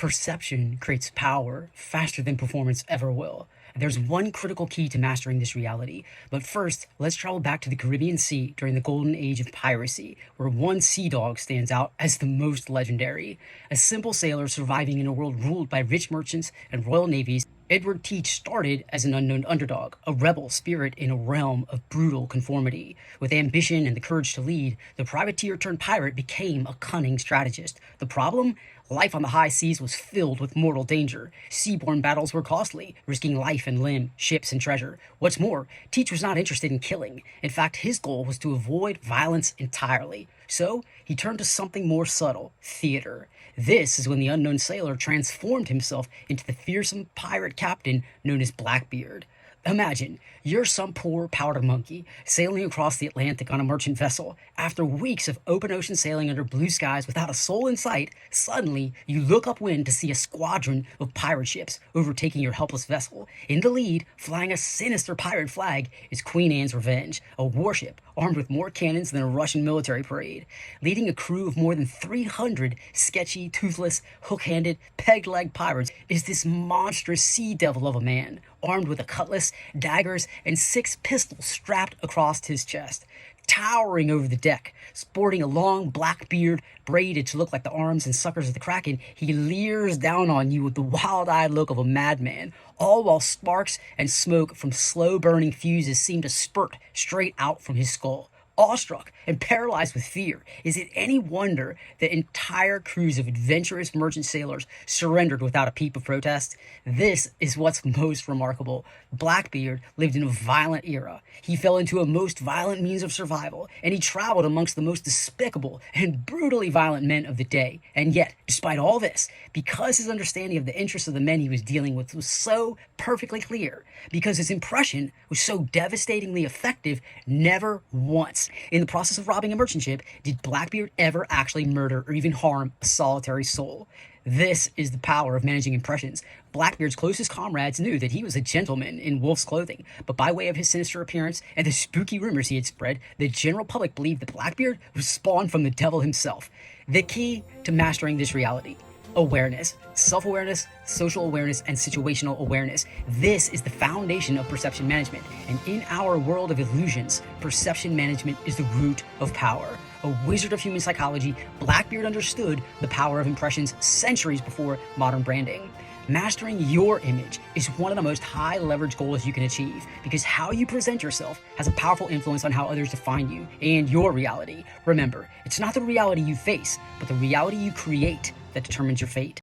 Perception creates power faster than performance ever will. There's one critical key to mastering this reality, but first, let's travel back to the Caribbean Sea during the golden age of piracy, where one sea dog stands out as the most legendary. A simple sailor surviving in a world ruled by rich merchants and royal navies, Edward Teach started as an unknown underdog, a rebel spirit in a realm of brutal conformity. With ambition and the courage to lead, the privateer turned pirate became a cunning strategist. The problem? Life on the high seas was filled with mortal danger. Seaborne battles were costly, risking life and limb, ships and treasure. What's more, Teach was not interested in killing. In fact, his goal was to avoid violence entirely. So, he turned to something more subtle, theater. This is when the unknown sailor transformed himself into the fearsome pirate captain known as Blackbeard. Imagine, you're some poor powder monkey sailing across the Atlantic on a merchant vessel. After weeks of open ocean sailing under blue skies without a soul in sight, suddenly you look upwind to see a squadron of pirate ships overtaking your helpless vessel. In the lead, flying a sinister pirate flag, is Queen Anne's Revenge, a warship armed with more cannons than a Russian military parade. Leading a crew of more than 300 sketchy, toothless, hook-handed, peg-leg pirates is this monstrous sea devil of a man, armed with a cutlass, daggers, and 6 pistols strapped across his chest. Towering over the deck, sporting a long black beard braided to look like the arms and suckers of the Kraken, he leers down on you with the wild-eyed look of a madman, all while sparks and smoke from slow-burning fuses seem to spurt straight out from his skull. Awestruck and paralyzed with fear, is it any wonder that entire crews of adventurous merchant sailors surrendered without a peep of protest? This is what's most remarkable. Blackbeard lived in a violent era. He fell into a most violent means of survival, and he traveled amongst the most despicable and brutally violent men of the day. And yet, despite all this, because his understanding of the interests of the men he was dealing with was so perfectly clear, because his impression was so devastatingly effective, never once, in the process of robbing a merchant ship, did Blackbeard ever actually murder or even harm a solitary soul. This is the power of managing impressions. Blackbeard's closest comrades knew that he was a gentleman in wolf's clothing, but by way of his sinister appearance and the spooky rumors he had spread, the general public believed that Blackbeard was spawned from the devil himself. The key to mastering this reality: awareness, self-awareness, social awareness, and situational awareness. This is the foundation of perception management. And in our world of illusions, perception management is the root of power. A wizard of human psychology, Blackbeard understood the power of impressions centuries before modern branding. Mastering your image is one of the most high leverage goals you can achieve, because how you present yourself has a powerful influence on how others define you and your reality. Remember, it's not the reality you face, but the reality you create that determines your fate.